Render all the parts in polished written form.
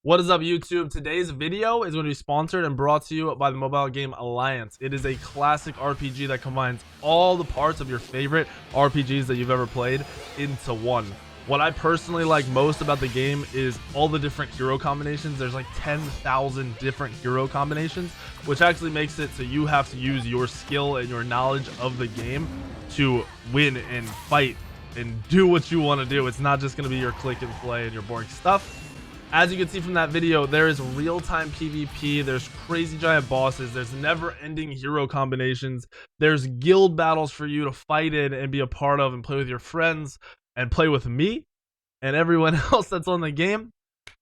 What is up, YouTube? Today's video is going to be sponsored and brought to you by the mobile game Alliance. It is a classic RPG that combines all the parts of your favorite RPGs that you've ever played into one. What I personally like most about the game is all the different hero combinations. There's like 10,000 different hero combinations, which actually makes it so you have to use your skill and your knowledge of the game to win and fight and do what you want to do. It's not just going to be your click and play and your boring stuff. As you can see from that video, there is real-time PvP, there's crazy giant bosses, there's never-ending hero combinations, there's guild battles for you to fight in and be a part of and play with your friends and play with me and everyone else that's on the game.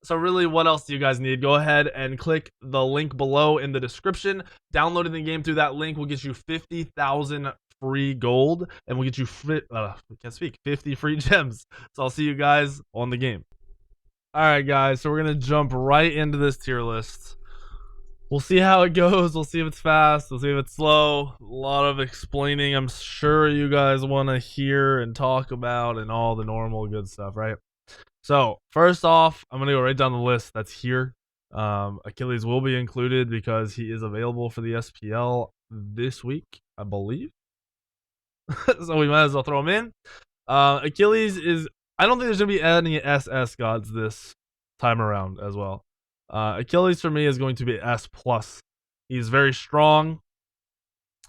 So really, what else do you guys need? Go ahead and click the link below in the description. Downloading the game through that link will get you 50,000 free gold and will get you 50 free gems. So I'll see you guys on the game. Alright guys, so we're going to jump right into this tier list. We'll see how it goes, we'll see if it's fast, we'll see if it's slow. A lot of explaining I'm sure you guys want to hear and talk about and all the normal good stuff, right? So, first off, I'm going to go right down the list that's here. Achilles will be included because he is available for the SPL this week, I believe. So we might as well throw him in. Achilles is... I don't think there's going to be any SS gods this time around as well. Achilles for me is going to be S+. He's very strong.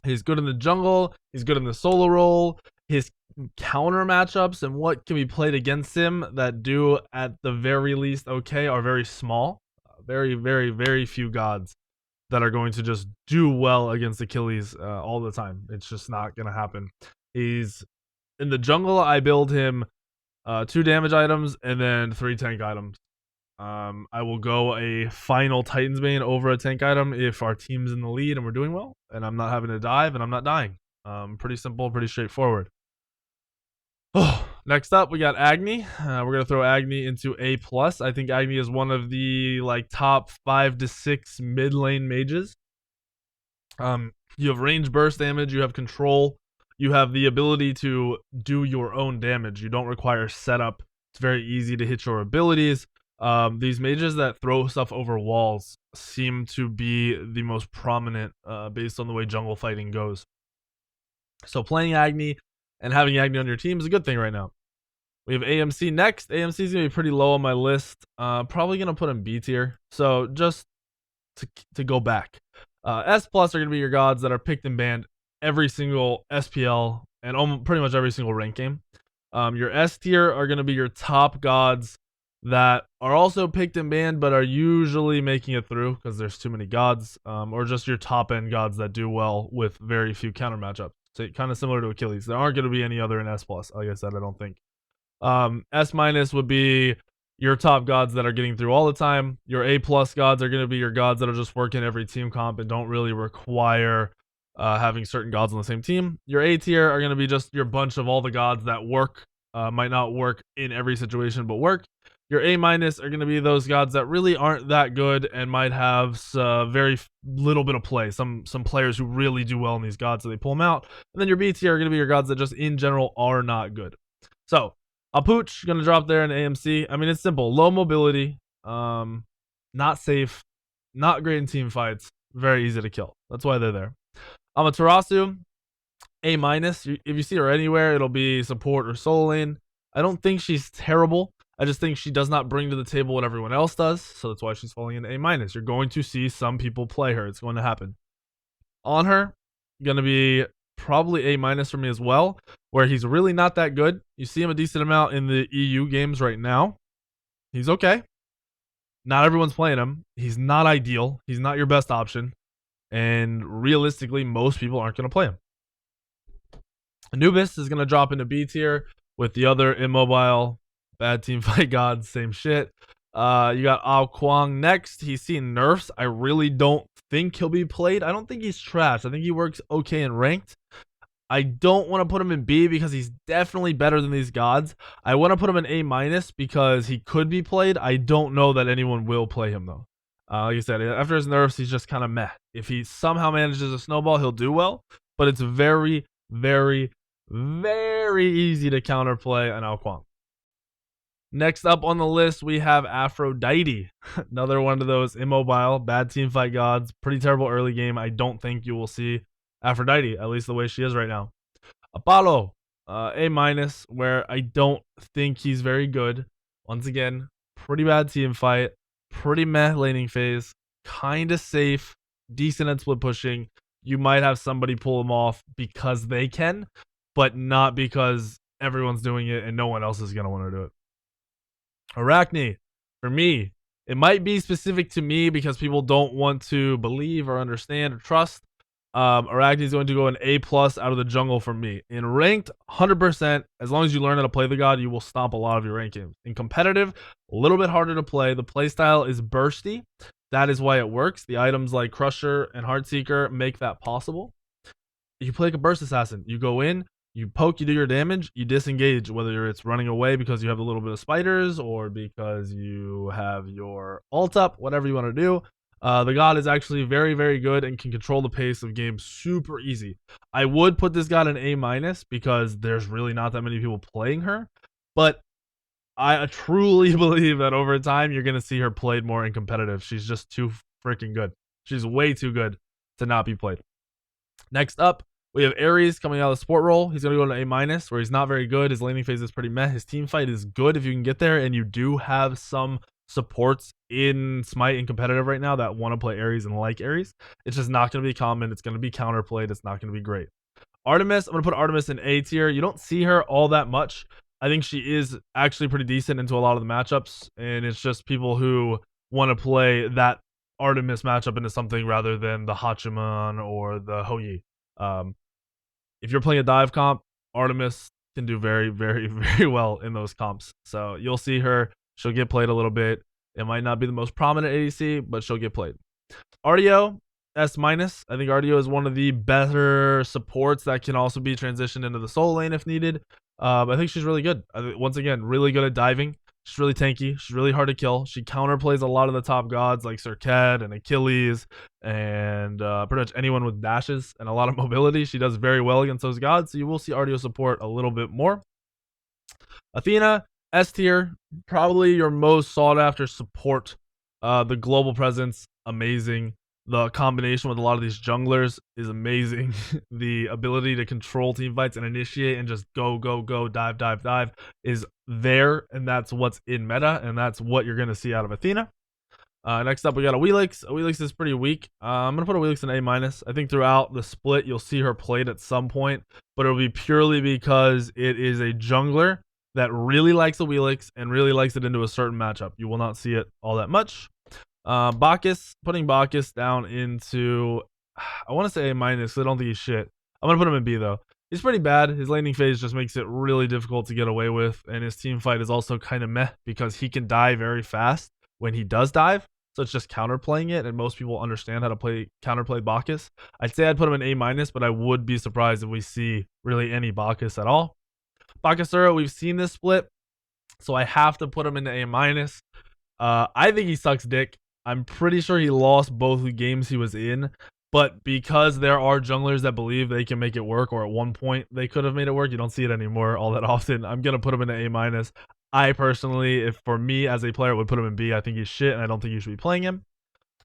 He's good in the jungle. He's good in the solo role. His counter matchups and what can be played against him that do at the very least okay are very small. Very, very, very few gods that are going to just do well against Achilles all the time. It's just not going to happen. He's in the jungle. I build him 2 damage items and then 3 tank items. I will go a final Titan's Bane over a tank item if our team's in the lead and we're doing well, and I'm not having to dive and I'm not dying. Pretty simple, pretty straightforward. Next up, we got Agni. We're gonna throw Agni into A+. I think Agni is one of the top 5 to 6 mid lane mages. You have range burst damage, you have control. You have the ability to do your own damage. You don't require setup. It's very easy to hit your abilities. These mages that throw stuff over walls seem to be the most prominent based on the way jungle fighting goes. So playing Agni and having Agni on your team is a good thing right now. We have AMC next. AMC is going to be pretty low on my list. Probably going to put him B tier. So just to go back. S+ are going to be your gods that are picked and banned every single SPL and pretty much every single rank game. Your S tier are going to be your top gods that are also picked and banned but are usually making it through because there's too many gods, or just your top end gods that do well with very few counter matchups. So kind of similar to Achilles. There aren't going to be any other in S+, like I said, I don't think. S- would be your top gods that are getting through all the time. Your A+ gods are going to be your gods that are just working every team comp and don't really require having certain gods on the same team. Your A tier are going to be just your bunch of all the gods that work, might not work in every situation, but work. Your A- are going to be those gods that really aren't that good and might have very little bit of play. Some players who really do well in these gods, so they pull them out. And then your B tier are going to be your gods that just in general are not good. So, Apooch going to drop there in AMC. I mean, it's simple. Low mobility, not safe, not great in team fights, very easy to kill. That's why they're there. Amaterasu, A-. If you see her anywhere, it'll be support or solo lane. I don't think she's terrible. I just think she does not bring to the table what everyone else does, so that's why she's falling into A-. You're going to see some people play her. It's going to happen. On her, going to be probably A- for me as well, where he's really not that good. You see him a decent amount in the EU games right now. He's okay. Not everyone's playing him. He's not ideal. He's not your best option. And realistically, most people aren't going to play him. Anubis is going to drop into B tier with the other immobile, bad team fight gods, same shit. You got Quan next. He's seen nerfs. I really don't think he'll be played. I don't think he's trash. I think he works okay in ranked. I don't want to put him in B because he's definitely better than these gods. I want to put him in A- because he could be played. I don't know that anyone will play him though. Like I said, after his nerfs, he's just kind of meh. If he somehow manages a snowball, he'll do well. But it's very, very, very easy to counterplay an Quan. Next up on the list, we have Aphrodite. Another one of those immobile, bad team fight gods. Pretty terrible early game. I don't think you will see Aphrodite, at least the way she is right now. Apollo, A minus, where I don't think he's very good. Once again, pretty bad team fight, pretty meh laning phase, kind of safe, decent at split pushing. You might have somebody pull him off because they can, but not because everyone's doing it and no one else is going to want to do it. Arachne, for me, it might be specific to me because people don't want to believe or understand or trust. Arachne is going to go an A plus out of the jungle for me. In ranked, 100%. As long as you learn how to play the god, you will stomp a lot of your rank games. In competitive, a little bit harder to play. The playstyle is bursty. That is why it works. The items like Crusher and Heartseeker make that possible. You play like a burst assassin. You go in, you poke, you do your damage, you disengage, whether it's running away because you have a little bit of spiders or because you have your ult up, whatever you want to do. The god is actually very, very good and can control the pace of games super easy. I would put this god an A minus because there's really not that many people playing her, but I truly believe that over time you're gonna see her played more in competitive. She's just too freaking good. She's way too good to not be played. Next up, we have Aries coming out of the support role. He's going to go to A minus, where he's not very good. His laning phase is pretty meh. His team fight is good if you can get there, and you do have some supports in Smite and competitive right now that want to play Aries and like Aries. It's just not going to be common. It's going to be counterplayed. It's not going to be great. Artemis, I'm going to put Artemis in A tier. You don't see her all that much. I think she is actually pretty decent into a lot of the matchups, and it's just people who want to play that Artemis matchup into something rather than the Hachiman or the Houyi. If you're playing a dive comp, Artemis can do very, very, very well in those comps. So you'll see her. She'll get played a little bit. It might not be the most prominent ADC, but she'll get played. Ardeo, S minus. I think Ardeo is one of the better supports that can also be transitioned into the solo lane if needed. I think she's really good. Once again, really good at diving. She's really tanky. She's really hard to kill. She counterplays a lot of the top gods like Serket and Achilles and pretty much anyone with dashes and a lot of mobility. She does very well against those gods, so you will see Ardeo support a little bit more. Athena, S tier, probably your most sought after support. The global presence, amazing. The combination with a lot of these junglers is amazing. The ability to control team fights and initiate and just go, go, go, dive, dive, dive is there, and that's what's in meta, and that's what you're going to see out of Athena. Next up, we got a Wheelix. Wheelix is pretty weak. I'm going to put a Wheelix in A minus. I think throughout the split, you'll see her played at some point, but it'll be purely because it is a jungler that really likes the Wheelix and really likes it into a certain matchup. You will not see it all that much. Bacchus, putting Bacchus down into, I want to say A minus. I don't think he's shit. I'm gonna put him in B though. He's pretty bad. His laning phase just makes it really difficult to get away with, and his team fight is also kind of meh because he can die very fast when he does dive. So it's just counterplaying it, and most people understand how to play counterplay Bacchus. I'd say I'd put him in A minus, but I would be surprised if we see really any Bacchus at all. Bacchusura, we've seen this split, so I have to put him into A minus. I think he sucks dick. I'm pretty sure he lost both games he was in, but because there are junglers that believe they can make it work, or at one point they could have made it work, you don't see it anymore all that often. I'm gonna put him in A minus. I personally, if for me as a player, would put him in B. I think he's shit, and I don't think you should be playing him.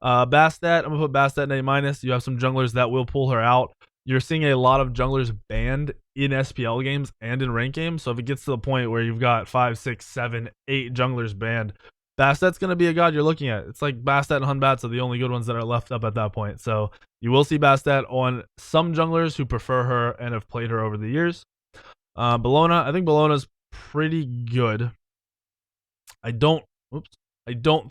Bastet, I'm gonna put Bastet in A minus. You have some junglers that will pull her out. You're seeing a lot of junglers banned in SPL games and in rank games. So if it gets to the point where you've got 5, 6, 7, 8 junglers banned, Bastet's going to be a god you're looking at. It's like Bastet and Hunbats are the only good ones that are left up at that point. So you will see Bastet on some junglers who prefer her and have played her over the years. Bellona, I think Bellona's pretty good. I don't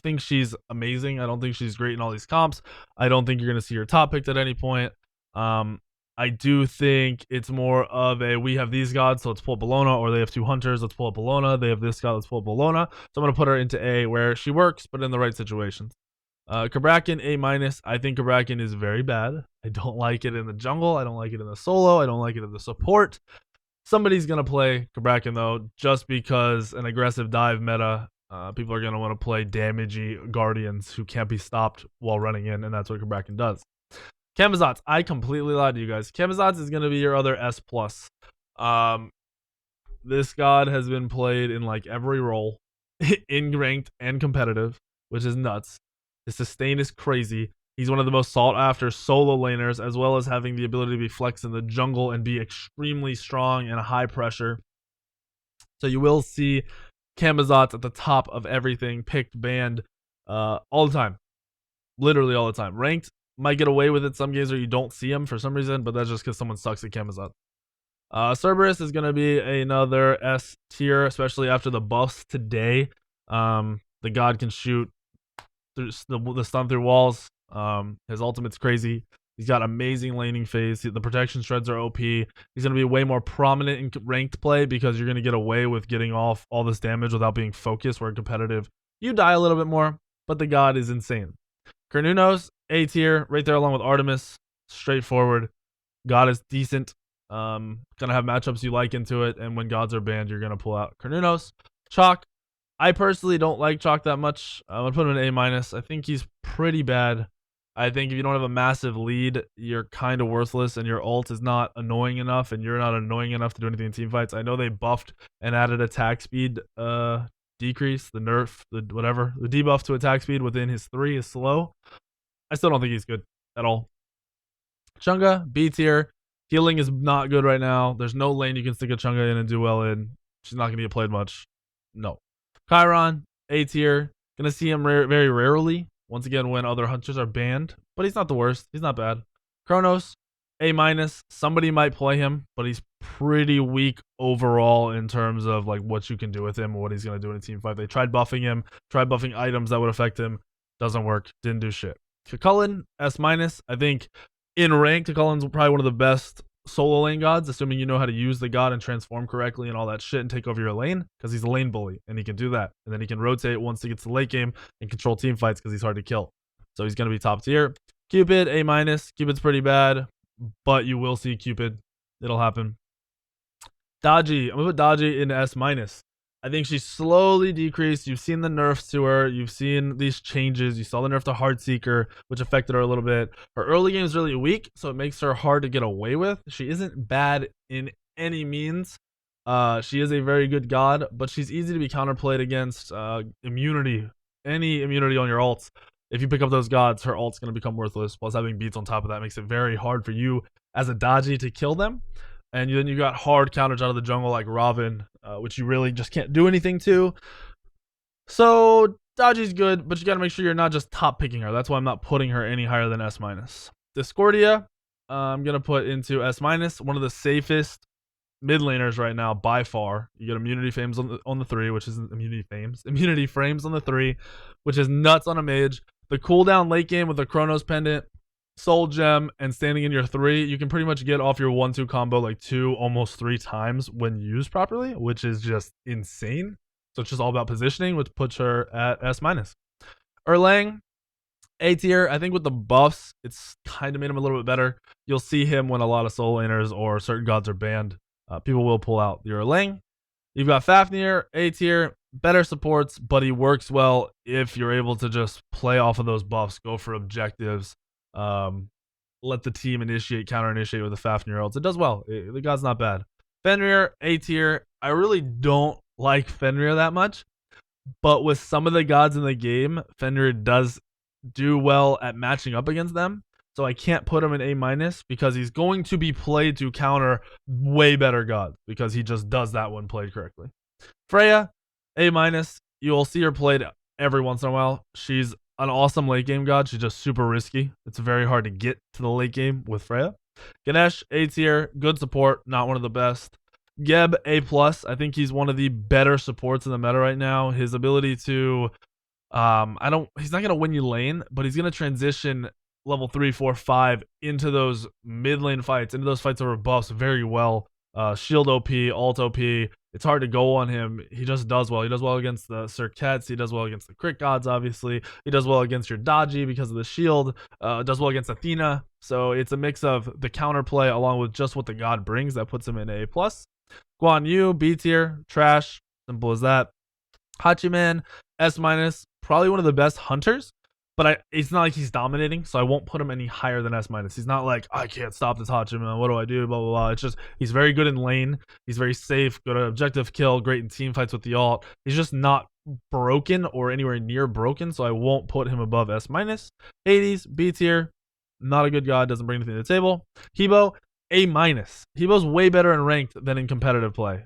think she's amazing. I don't think she's great in all these comps. I don't think you're going to see her top picked at any point. I do think it's more of a, we have these gods, so let's pull up Bellona, or they have 2 hunters, let's pull up Bellona. They have this god, let's pull up Bellona. So I'm going to put her into A, where she works, but in the right situations. Cabrakan, A minus. I think Cabrakan is very bad. I don't like it in the jungle. I don't like it in the solo. I don't like it in the support. Somebody's going to play Cabrakan, though, just because an aggressive dive meta, people are going to want to play damagey guardians who can't be stopped while running in, and that's what Cabrakan does. Camazotz, I completely lied to you guys. Camazotz is going to be your other S+. This god has been played in like every role. in ranked and competitive, which is nuts. His sustain is crazy. He's one of the most sought after solo laners, as well as having the ability to be flexed in the jungle and be extremely strong and high pressure. So you will see Camazotz at the top of everything, picked, banned, all the time. Literally all the time. Ranked might get away with it some games where you don't see him for some reason, but that's just because someone sucks at Camazotz. Cerberus is going to be another S tier, especially after the buffs today. The god can shoot through the stun through walls. His ultimate's crazy. He's got amazing laning phase. The protection shreds are OP. He's going to be way more prominent in ranked play because you're going to get away with getting off all this damage without being focused, where in competitive, you die a little bit more, but the god is insane. Chronos, A tier, right there along with Artemis. Straightforward. God is decent. Gonna have matchups you like into it, and when gods are banned, you're gonna pull out Chronos. Chalk, I personally don't like Chalk that much. I'm gonna put him in A-. I think he's pretty bad. I think if you don't have a massive lead, you're kind of worthless, and your ult is not annoying enough, and you're not annoying enough to do anything in team fights. I know they buffed and added attack speed decrease, the nerf, the whatever, the debuff to attack speed within his 3 is slow. I still don't think he's good at all. Chunga, B tier. Healing is not good right now. There's no lane you can stick a Chunga in and do well in. She's not going to get played much. No. Chiron, A tier. Going to see him very rarely. Once again, when other hunters are banned. But he's not the worst. He's not bad. Chronos, A-. Somebody might play him, but he's pretty weak overall in terms of like what you can do with him and what he's going to do in a team fight. They tried buffing him, tried buffing items that would affect him. Doesn't work. Didn't do shit. Cucullin, S-. I think in rank, Cucullin's probably one of the best solo lane gods, assuming you know how to use the god and transform correctly and all that shit and take over your lane, because he's a lane bully and he can do that. And then he can rotate once he gets to the late game and control team fights because he's hard to kill. So he's going to be top tier. Cupid, A-. Cupid's pretty bad, but you will see Cupid. It'll happen. Dodgy. I'm going to put Dodgy in S-. I think she's slowly decreased. You've seen the nerfs to her. You've seen these changes. You saw the nerf to Heartseeker, which affected her a little bit. Her early game is really weak, so it makes her hard to get away with. She isn't bad in any means. She is a very good god, but she's easy to be counterplayed against immunity. Any immunity on your ults. If you pick up those gods, her ult's going to become worthless. Plus, having beats on top of that makes it very hard for you as a Dodgy to kill them. And then you got hard counters out of the jungle like Ravana, which you really just can't do anything to. So Dodgy's good, but you got to make sure you're not just top picking her. That's why I'm not putting her any higher than S-. Discordia, I'm going to put into S-. One of the safest mid laners right now by far. You get immunity frames on the 3, which isn't immunity frames on the 3, which is nuts on a mage. The cooldown late game with the Chronos pendant, Soul Gem, and standing in your 3, you can pretty much get off your 1-2 combo like 2, almost 3 times when used properly, which is just insane. So it's just all about positioning, which puts her at S-. Erlang, A tier. I think with the buffs, it's kind of made him a little bit better. You'll see him when a lot of soul laners or certain gods are banned. People will pull out the Erlang. You've got Fafnir, A tier. Better supports, but he works well if you're able to just play off of those buffs, go for objectives. Let the team initiate, counter initiate with the Fafnir ults. It does well. The god's not bad. Fenrir, A tier. I really don't like Fenrir that much, but with some of the gods in the game, Fenrir does do well at matching up against them. So I can't put him in A- because he's going to be played to counter way better gods because he just does that when played correctly. Freya, A-. You'll see her played every once in a while. She's an awesome late game god. She's just super risky. It's very hard to get to the late game with Freya. Ganesh, A tier. Good support. Not one of the best. Geb, A+. I think he's one of the better supports in the meta right now. His ability to he's not going to win you lane, but he's going to transition level 3, 4, 5 into those mid lane fights, into those fights over buffs very well. Shield OP, ult OP. It's hard to go on him. He just does well. He does well against the Circuits. He does well against the crit gods, obviously. He does well against your Dodgy because of the shield. Does well against Athena. So it's a mix of the counterplay along with just what the god brings that puts him in A+. Guan Yu, B tier. Trash. Simple as that. Hachiman, S-. Probably one of the best hunters. But it's not like he's dominating, so I won't put him any higher than S minus. He's not like, I can't stop this Hachiman. What do I do? Blah blah blah. It's just he's very good in lane. He's very safe, good at objective kill, great in team fights with the ult. He's just not broken or anywhere near broken, so I won't put him above S minus. Hades, B tier, not a good god, doesn't bring anything to the table. Hebo, A minus. Hebo's way better in ranked than in competitive play.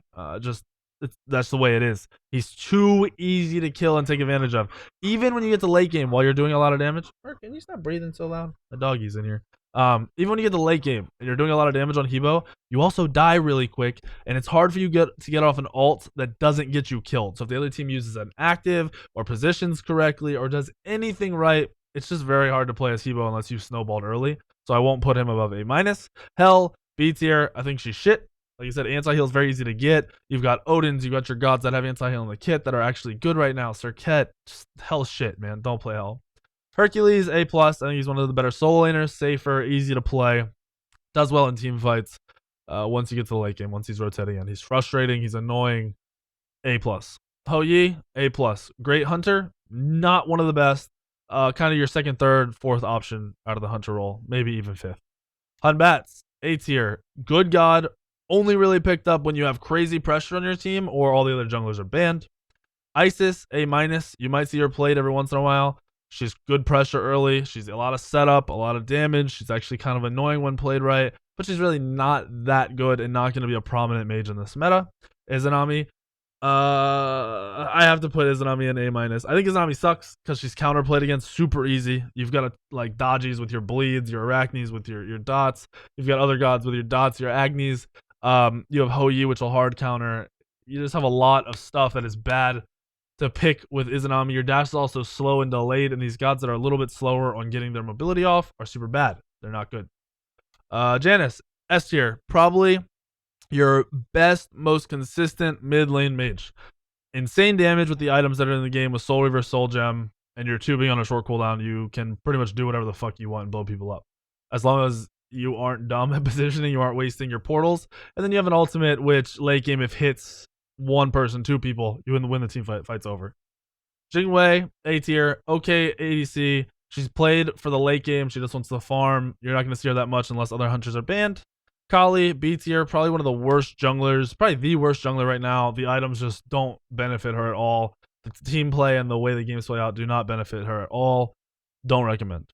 That's the way it is. He's too easy to kill and take advantage of. Even when you get to late game while you're doing a lot of damage. Merc, can you stop breathing so loud? The doggy's in here. Even when you get to late game and you're doing a lot of damage on Hebo, you also die really quick, and it's hard for you to get off an ult that doesn't get you killed. So if the other team uses an active or positions correctly or does anything right, it's just very hard to play as Hebo unless you snowballed early. So I won't put him above A minus. Hell, B tier. I think she's shit. Like I said, anti-heal is very easy to get. You've got Odins, you've got your gods that have anti-heal in the kit that are actually good right now. Serket, just hell shit, man. Don't play hell. Hercules, A+. I think he's one of the better solo laners, safer, easy to play. Does well in team fights once you get to the late game, once he's rotating in. He's frustrating, he's annoying. A+. Ho Yi, A+. Great hunter, not one of the best. Kind of your second, third, fourth option out of the hunter role. Maybe even fifth. Hun Bats, A tier. Good god. Only really picked up when you have crazy pressure on your team or all the other junglers are banned. Isis, A minus. You might see her played every once in a while. She's good pressure early. She's a lot of setup, a lot of damage. She's actually kind of annoying when played right, but she's really not that good and not going to be a prominent mage in this meta. Izanami, I have to put Izanami in A minus. I think Izanami sucks because she's counterplayed against super easy. You've got like dodgies with your bleeds, your Arachnes with your dots. You've got other gods with your dots, your Agnis. You have Ho Yi, which will hard counter. You just have a lot of stuff that is bad to pick with Izanami. Your dash is also slow and delayed, and these gods that are a little bit slower on getting their mobility off are super bad. They're not good. Janus, S tier. Probably your best, most consistent mid lane mage. Insane damage with the items that are in the game with Soul Reaver, Soul Gem, and your tubing on a short cooldown. You can pretty much do whatever the fuck you want and blow people up. As long as you aren't dumb at positioning, you aren't wasting your portals. And then you have an ultimate, which late game, if hits one person, two people, you win the team fight's over. Jingwei, A tier, okay ADC. She's played for the late game. She just wants to farm. You're not going to see her that much unless other hunters are banned. Kali, B tier, probably one of the worst junglers, probably the worst jungler right now. The items just don't benefit her at all. The team play and the way the games play out do not benefit her at all. Don't recommend.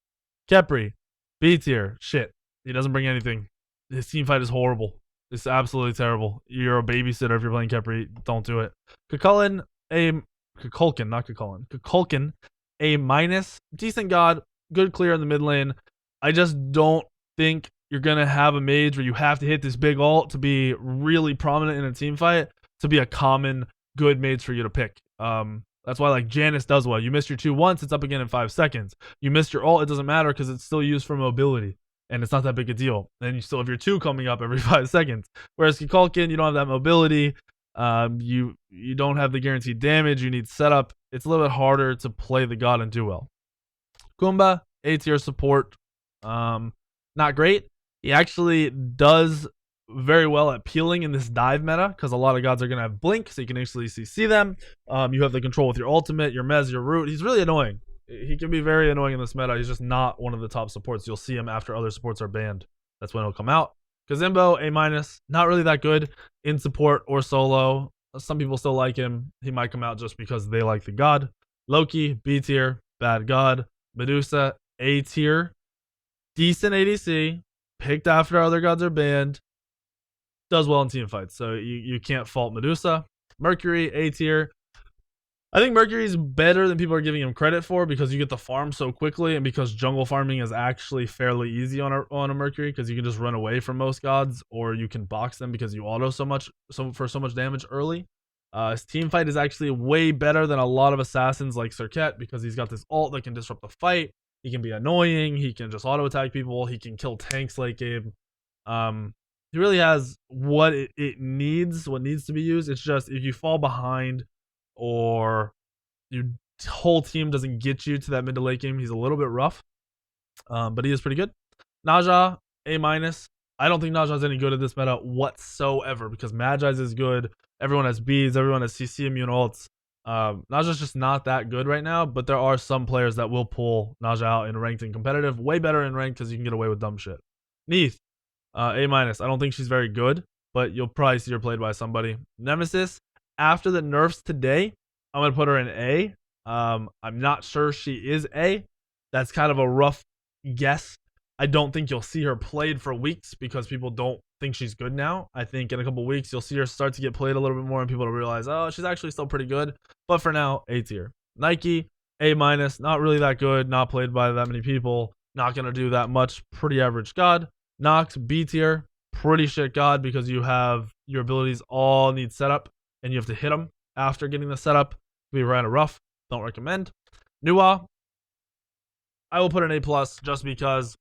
Khepri, B tier, shit. He doesn't bring anything. His team fight is horrible. It's absolutely terrible. You're a babysitter if you're playing Khepri. Don't do it. Kukulkan, Kukulkan, A minus. Decent god. Good clear in the mid lane. I just don't think you're going to have a mage where you have to hit this big ult to be really prominent in a team fight to be a common good mage for you to pick. That's why like Janus does well. You missed your 2 once, it's up again in 5 seconds. You missed your ult, it doesn't matter because it's still used for mobility. And it's not that big a deal. Then you still have your 2 coming up every 5 seconds. Whereas Kukulkan, you don't have that mobility. You don't have the guaranteed damage. You need setup. It's a little bit harder to play the god and do well. Kumba, A tier support. Not great. He actually does very well at peeling in this dive meta because a lot of gods are going to have blink, so you can actually see them. You have the control with your ultimate, your mez, your root. He's really annoying. He can be very annoying in this meta. He's just not one of the top supports. You'll see him after other supports are banned. That's when he'll come out. Kazimbo, A minus. Not really that good in support or solo. Some people still like him. He might come out just because they like the god. Loki, B tier. Bad god. Medusa, A tier. Decent ADC. Picked after other gods are banned. Does well in team fights. So you can't fault Medusa. Mercury, A tier. I think Mercury is better than people are giving him credit for because you get the farm so quickly and because jungle farming is actually fairly easy on a Mercury because you can just run away from most gods or you can box them because you auto so much damage early. His team fight is actually way better than a lot of assassins like Serket because he's got this ult that can disrupt the fight. He can be annoying. He can just auto attack people. He can kill tanks late game. He really has what it needs, what needs to be used. It's just if you fall behind or your whole team doesn't get you to that mid to late game, he's a little bit rough. But he is pretty good. Naja, A minus. I don't think Naja's any good at this meta whatsoever because Magi's is good. Everyone has beads. Everyone has CC immune ults. Naja's just not that good right now, but there are some players that will pull Naja out in ranked and competitive. Way better in ranked because you can get away with dumb shit. Neith, A minus. I don't think she's very good, but you'll probably see her played by somebody. Nemesis, after the nerfs today, I'm gonna put her in A. I'm not sure she is A. That's kind of a rough guess. I don't think you'll see her played for weeks because people don't think she's good now. I think in a couple weeks you'll see her start to get played a little bit more and people will realize, oh, she's actually still pretty good. But for now, A tier. Nike, A minus, not really that good, not played by that many people, not gonna do that much, pretty average god. Nox, B tier, pretty shit god because you have your abilities all need setup and you have to hit them after getting the setup. Be kind of rough, don't recommend. Nua, I will put an A plus just because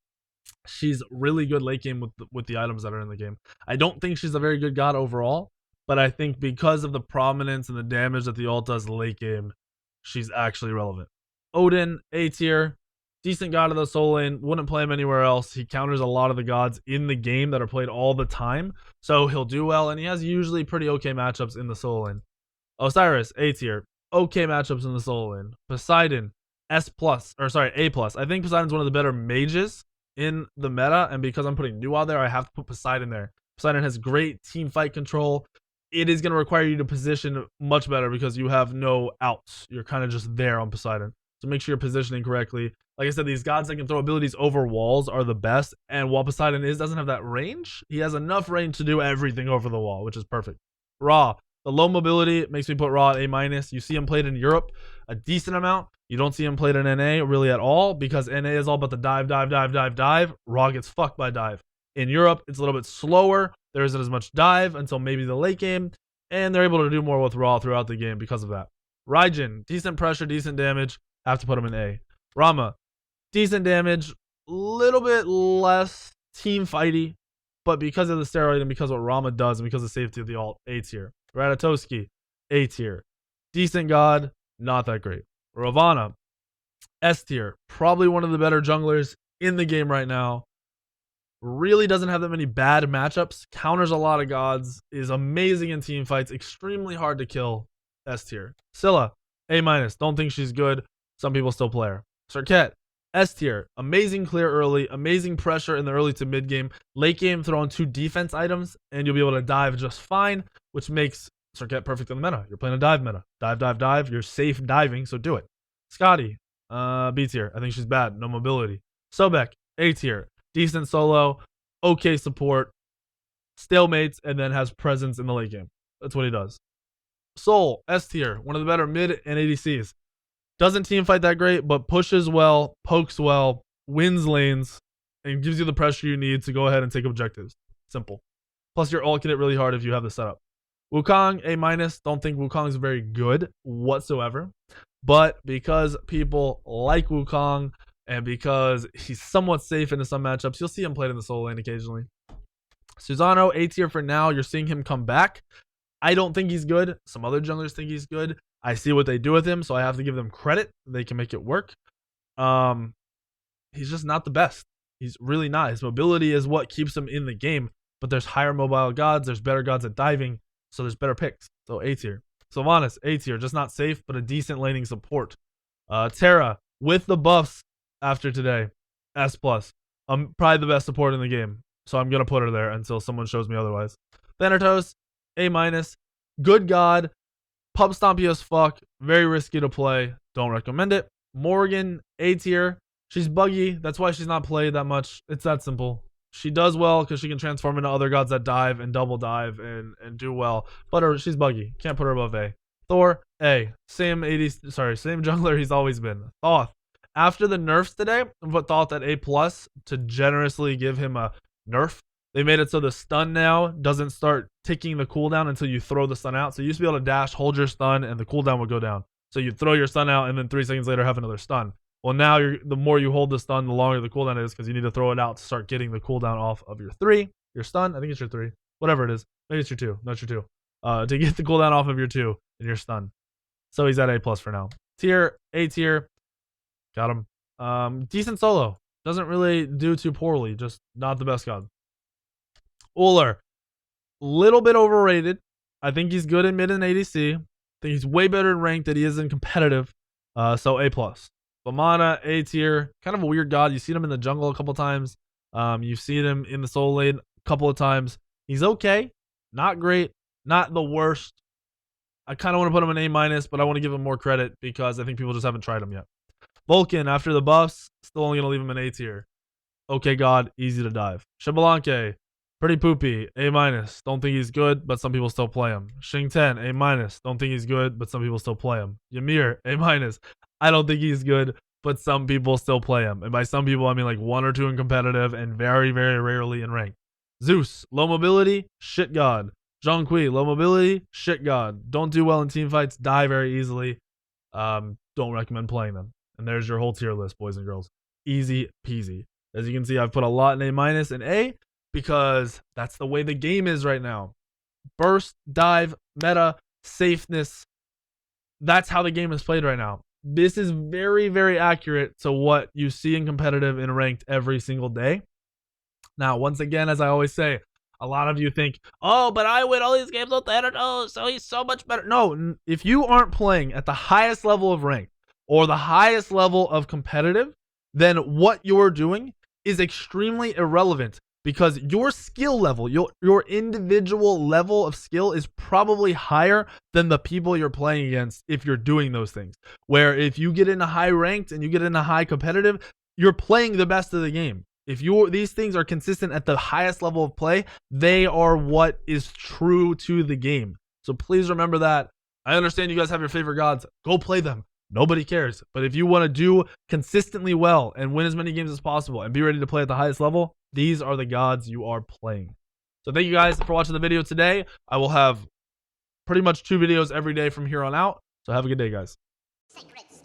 she's really good late game with the items that are in the game. I don't think she's a very good god overall, but I think because of the prominence and the damage that the ult does late game, she's actually relevant. Odin, A tier, decent god of the soul lane, wouldn't play him anywhere else. He counters a lot of the gods in the game that are played all the time, so he'll do well, and he has usually pretty okay matchups in the soul lane. Osiris, A tier, okay matchups in the soul lane. Poseidon, S plus, or sorry, A plus. I think Poseidon's one of the better mages in the meta, and because I'm putting Nua there, I have to put Poseidon there. Poseidon has great team fight control. It is going to require you to position much better because you have no outs. You're kind of just there on Poseidon. So make sure you're positioning correctly. Like I said, these gods that can throw abilities over walls are the best. And while Poseidon doesn't have that range, he has enough range to do everything over the wall, which is perfect. Raaah, the low mobility makes me put Raaah at A minus. You see him played in Europe a decent amount. You don't see him played in NA really at all because NA is all about the dive. Raaah gets fucked by dive. In Europe, it's a little bit slower. There isn't as much dive until maybe the late game, and they're able to do more with Raaah throughout the game because of that. Raijin, decent pressure, decent damage. Have to put him in A. Rama, decent damage, little bit less team fighty, but because of the steroid and because of what Rama does and because of the safety of the ult, A tier. Ratatoski, A tier. Decent god, not that great. Ravana, S tier. Probably one of the better junglers in the game right now. Really doesn't have that many bad matchups. Counters a lot of gods. Is amazing in team fights. Extremely hard to kill. S tier. Scylla, A minus. Don't think she's good. Some people still play her. Serket, S tier. Amazing clear early. Amazing pressure in the early to mid game. Late game, throw in 2 defense items, and you'll be able to dive just fine, which makes Serket perfect in the meta. You're playing a dive meta. Dive. You're safe diving, so do it. Scotty, B tier. I think she's bad. No mobility. Sobek, A tier. Decent solo. Okay support. Stalemates, and then has presence in the late game. That's what he does. Soul, S tier. One of the better mid and ADCs. Doesn't team fight that great, but pushes well, pokes well, wins lanes, and gives you the pressure you need to go ahead and take objectives. Simple. Plus, your ult can hit really hard if you have the setup. Wukong, A minus. Don't think Wukong's very good whatsoever. But because people like Wukong and because he's somewhat safe into some matchups, you'll see him played in the solo lane occasionally. Susanoo, A tier for now. You're seeing him come back. I don't think he's good. Some other junglers think he's good. I see what they do with him, so I have to give them credit. They can make it work. He's just not the best. He's really not. His mobility is what keeps him in the game, but there's higher mobile gods. There's better gods at diving, so there's better picks. So A tier. Sylvanas, A tier. Just not safe, but a decent laning support. Terra, with the buffs after today, S+. Probably the best support in the game, so I'm going to put her there until someone shows me otherwise. Thanatos, A minus. Good god. Pub stompy as fuck. Very risky to play. Don't recommend it. Morgan, A tier. She's buggy. That's why she's not played that much. It's that simple. She does well because she can transform into other gods that dive and double dive and do well. But she's buggy. Can't put her above A. Thor, A. Same jungler he's always been. Thoth. After the nerfs today, I put Thoth at A plus to generously give him a nerf. They made it so the stun now doesn't start ticking the cooldown until you throw the stun out. So you used to be able to dash, hold your stun, and the cooldown would go down. So you'd throw your stun out, and then 3 seconds later have another stun. Well, now the more you hold the stun, the longer the cooldown is because you need to throw it out to start getting the cooldown off of your 3. Your stun, I think it's your 3. Whatever it is. Maybe it's your 2. No, it's your 2. To get the cooldown off of your 2 and your stun. So he's at A plus for now. Tier, A tier. Got him. Decent solo. Doesn't really do too poorly. Just not the best god. Uller, little bit overrated. I think he's good in mid and ADC. think he's way better in ranked than he is in competitive. So A+. Bellona, A tier. Kind of a weird god. You've seen him in the jungle a couple times. You've seen him in the soul lane a couple of times. He's okay. Not great. Not the worst. I kind of want to put him an A-, but I want to give him more credit because I think people just haven't tried him yet. Vulcan, after the buffs, still only going to leave him an A tier. Okay, god, easy to dive. Xbalanque, pretty poopy, A-. Don't think he's good, but some people still play him. Xingtian, A-. Don't think he's good, but some people still play him. Ymir, A-. I don't think he's good, but some people still play him. And by some people, I mean like 1 or 2 in competitive and very, very rarely in ranked. Zeus, low mobility, shit god. Zhongqi, low mobility, shit god. Don't do well in team fights, die very easily. Don't recommend playing them. And there's your whole tier list, boys and girls. Easy peasy. As you can see, I've put a lot in A- and A because that's the way the game is right now. Burst, dive, meta, safeness. That's how the game is played right now. This is very, very accurate to what you see in competitive and ranked every single day. Now, once again, as I always say, a lot of you think, oh, but I win all these games with Thanatos, so he's so much better. No, if you aren't playing at the highest level of rank or the highest level of competitive, then what you're doing is extremely irrelevant because your skill level, your individual level of skill is probably higher than the people you're playing against if you're doing those things. Where if you get into high ranked and you get into high competitive, you're playing the best of the game. If these things are consistent at the highest level of play, they are what is true to the game. So please remember that. I understand you guys have your favorite gods. Go play them. Nobody cares. But if you want to do consistently well and win as many games as possible and be ready to play at the highest level, these are the gods you are playing. So thank you guys for watching the video today. I will have pretty much 2 videos every day from here on out. So have a good day, guys. Sacred.